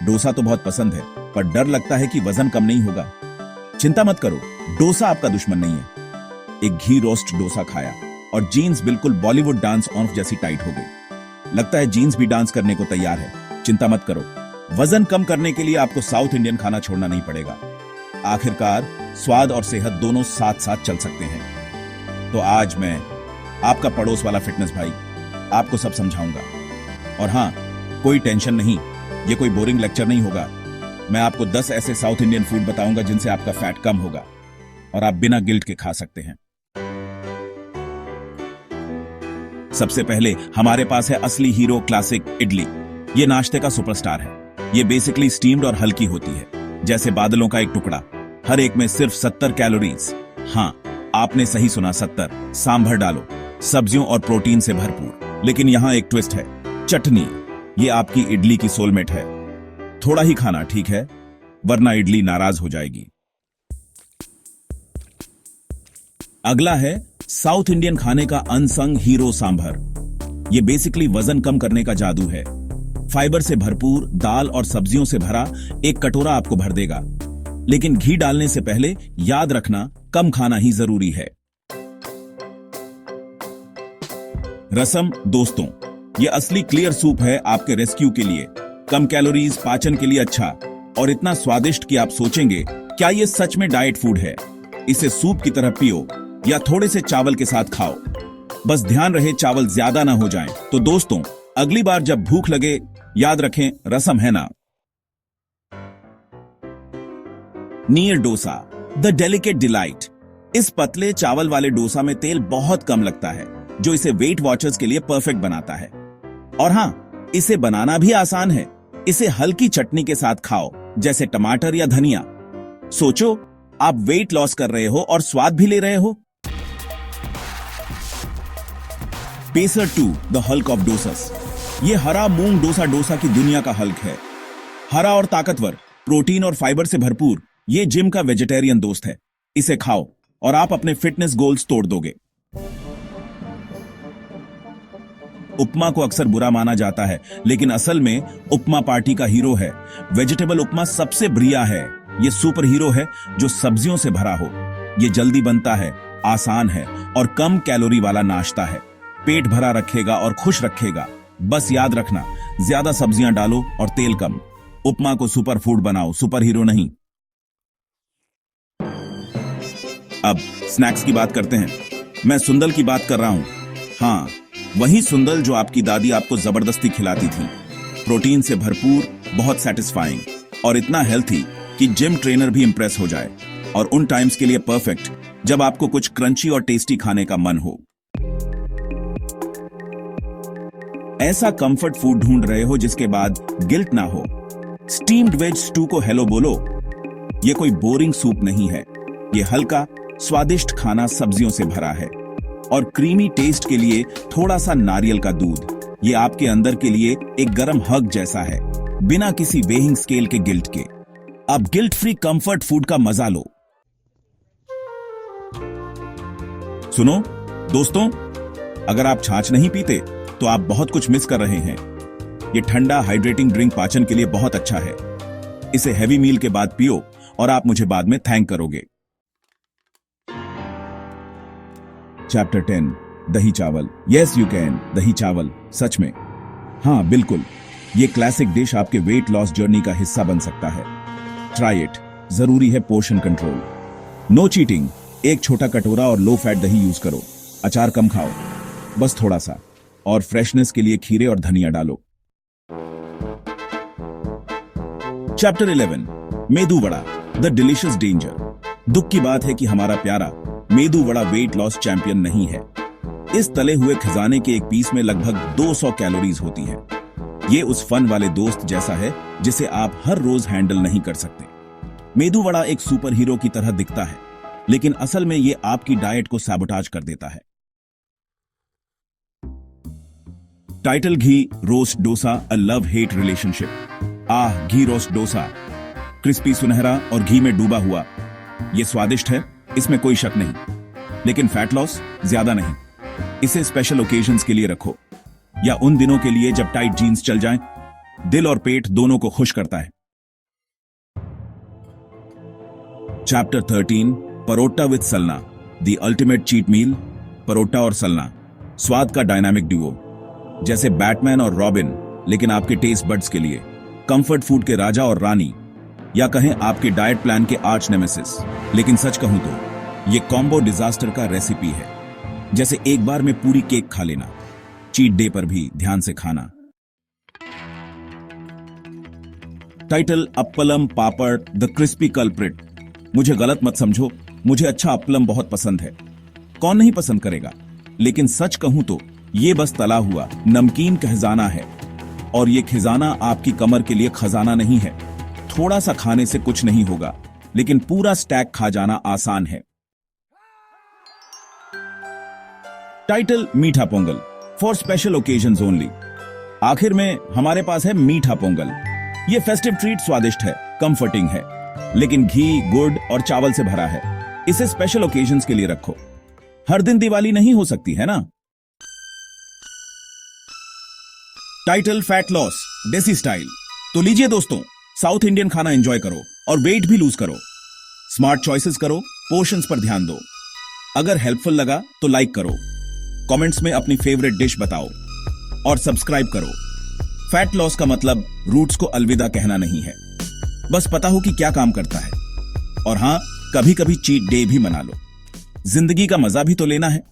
डोसा तो बहुत पसंद है, पर डर लगता है कि वजन कम नहीं होगा। चिंता मत करो, डोसा आपका दुश्मन नहीं है। एक घी रोस्ट डोसा खाया और जीन्स बिल्कुल बॉलीवुड डांस ऑफ जैसी टाइट हो गई। लगता है जीन्स भी डांस करने को तैयार है। चिंता मत करो, वजन कम करने के लिए आपको साउथ इंडियन खाना छोड़ना नहीं पड़ेगा। आखिरकार स्वाद और सेहत दोनों साथ साथ चल सकते हैं। तो आज मैं, आपका पड़ोस वाला फिटनेस भाई, आपको सब समझाऊंगा। और हाँ, कोई टेंशन नहीं, ये कोई बोरिंग लेक्चर नहीं होगा। मैं आपको 10 ऐसे साउथ इंडियन फूड बताऊंगा जिनसे आपका फैट कम होगा और आप बिना गिल्ट के खा सकते हैं। सबसे पहले हमारे पास है असली हीरो क्लासिक इडली। ये नाश्ते का सुपरस्टार है। ये बेसिकली स्टीम्ड और हल्की होती है, जैसे बादलों का एक टुकड़ा। हर एक में सिर्फ 70 कैलोरीज। हाँ, आपने सही सुना, 70। सांभर डालो, सब्जियों और प्रोटीन से भरपूर। लेकिन यहां एक ट्विस्ट है, चटनी। ये आपकी इडली की सोलमेट है। थोड़ा ही खाना, ठीक है, वरना इडली नाराज हो जाएगी। अगला है साउथ इंडियन खाने का अनसंग हीरो सांभर। ये बेसिकली वजन कम करने का जादू है। फाइबर से भरपूर दाल और सब्जियों से भरा एक कटोरा आपको भर देगा। लेकिन घी डालने से पहले याद रखना, कम खाना ही जरूरी है। रसम दोस्तों, यह असली क्लियर सूप है आपके रेस्क्यू के लिए। कम कैलोरीज, पाचन के लिए अच्छा और इतना स्वादिष्ट कि आप सोचेंगे क्या यह सच में डाइट फूड है। इसे सूप की तरह पियो या थोड़े से चावल के साथ खाओ। बस ध्यान रहे चावल ज्यादा ना हो जाएं। तो दोस्तों, अगली बार जब भूख लगे, याद रखें, रसम है ना। नीर डोसा, द डेलिकेट डिलाइट। इस पतले चावल वाले डोसा में तेल बहुत कम लगता है, जो इसे वेट वॉचर्स के लिए परफेक्ट बनाता है। और हां, इसे बनाना भी आसान है। इसे हल्की चटनी के साथ खाओ, जैसे टमाटर या धनिया। सोचो, आप वेट लॉस कर रहे हो और स्वाद भी ले रहे हो। Pacer 2, the Hulk of dosas. ये हरा मूंग डोसा डोसा की दुनिया का हल्क है। हरा और ताकतवर, प्रोटीन और फाइबर से भरपूर, ये जिम का वेजिटेरियन दोस्त है। इसे खाओ और आप अपने फिटनेस गोल्स तोड़ दोगे। उपमा को अक्सर बुरा माना जाता है, लेकिन असल में उपमा पार्टी का हीरो है। वेजिटेबल उपमा सबसे बढ़िया है। ये सुपर हीरो है जो सब्जियों से भरा हो। ये जल्दी बनता है, आसान है और कम कैलोरी वाला नाश्ता है। पेट भरा रखेगा और खुश रखेगा। बस याद रखना, ज्यादा सब्जियां डालो और तेल कम। उपमा को सुपर फूड बनाओ, सुपर हीरो नहीं। अब स्नैक्स की बात करते हैं। मैं सुंदल की बात कर रहा हूं। हाँ, वही सुंदल जो आपकी दादी आपको जबरदस्ती खिलाती थी। प्रोटीन से भरपूर, बहुत सेटिस्फाइंग और इतना हेल्थी कि जिम ट्रेनर भी इंप्रेस हो जाए। और उन टाइम्स के लिए परफेक्ट जब आपको कुछ क्रंची और टेस्टी खाने का मन हो। ऐसा कंफर्ट फूड ढूंढ रहे हो जिसके बाद गिल्ट ना हो। स्टीम्ड वेज स्टू को हेलो बोलो। यह कोई बोरिंग सूप नहीं है। यह हल्का स्वादिष्ट खाना सब्जियों से भरा है और क्रीमी टेस्ट के लिए थोड़ा सा नारियल का दूध। ये आपके अंदर के लिए एक गरम हग जैसा है, बिना किसी वेइंग स्केल के गिल्ट के। अब गिल्ट फ्री कंफर्ट फूड का मजा लो। सुनो दोस्तों, अगर आप छाछ नहीं पीते तो आप बहुत कुछ मिस कर रहे हैं। ये ठंडा हाइड्रेटिंग ड्रिंक पाचन के लिए बहुत अच्छा है। इसे हैवी मील के बाद पियो और आप मुझे बाद में थैंक करोगे। चैप्टर 10, दही चावल। यस यू कैन, दही चावल, सच में। हाँ बिल्कुल, ये क्लासिक डिश आपके वेट लॉस जर्नी का हिस्सा बन सकता है। Try it. जरूरी है पोर्शन कंट्रोल। No cheating. एक छोटा कटोरा और लो फैट दही यूज करो। अचार कम खाओ, बस थोड़ा सा। और फ्रेशनेस के लिए खीरे और धनिया डालो। Chapter 11, medu vada, the delicious danger. दुख की बात है कि हमारा प्यारा medu vada weight loss champion नहीं है। इस तले हुए खजाने के एक पीस में लगभग 200 कैलोरीज होती है। ये उस फन वाले दोस्त जैसा है जिसे आप हर रोज हैंडल नहीं कर सकते। मेदू वड़ा एक सुपर हीरो की तरह दिखता है, लेकिन असल में ये आपकी डाइट को सैबोटाज कर देता है। Title ghee roast dosa, a love hate relationship. Ah, ghee roast dosa, crispy सुनहरा और घी में डूबा हुआ। यह स्वादिष्ट है, इसमें कोई शक नहीं, लेकिन फैट लॉस ज्यादा नहीं। इसे स्पेशल ओकेजन्स के लिए रखो या उन दिनों के लिए जब टाइट जीन्स चल जाएं। दिल और पेट दोनों को खुश करता है। Chapter 13 parotta with salna, the ultimate cheat meal. Parotta और सलना, स्वाद का डायनामिक ड्यूओ, जैसे बैटमैन और रॉबिन, लेकिन आपके टेस्ट बड्स के लिए। कंफर्ट फूड के राजा और रानी, या कहें आपके डाइट प्लान के आर्च नेमेसिस। लेकिन सच कहूं तो ये कॉम्बो डिजास्टर का रेसिपी है, जैसे एक बार में पूरी केक खा लेना, चीट डे पर भी ध्यान से खाना। Title appalam papad the crispy culprit. मुझे गलत मत समझो, मुझे अच्छा अप्पलम बहुत पसंद है, कौन नहीं पसंद करेगा। लेकिन सच कहूं तो ये बस तला हुआ नमकीन खजाना है, और ये खजाना आपकी कमर के लिए खजाना नहीं है। थोड़ा सा खाने से कुछ नहीं होगा, लेकिन पूरा स्टैक खा जाना आसान है। टाइटल मीठा Pongal, for special occasions only. आखिर में हमारे पास है मीठा पोंगल। ये फेस्टिव ट्रीट स्वादिष्ट है, कंफर्टिंग है, लेकिन घी, गुड़ और चावल से भरा है। इसे स्पेशल ओकेजन्स के लिए रखो, हर दिन दिवाली नहीं हो सकती है ना। टाइटल फैट लॉस देसी स्टाइल। तो लीजिए दोस्तों, साउथ इंडियन खाना एंजॉय करो और वेट भी लूज करो। स्मार्ट चॉइसेस करो, पोर्शंस पर ध्यान दो। अगर हेल्पफुल लगा तो लाइक करो, कमेंट्स में अपनी फेवरेट डिश बताओ और सब्सक्राइब करो। फैट लॉस का मतलब रूट्स को अलविदा कहना नहीं है, बस पता हो कि क्या काम करता है। और हां, कभी कभी चीट डे भी मना लो, जिंदगी का मजा भी तो लेना है।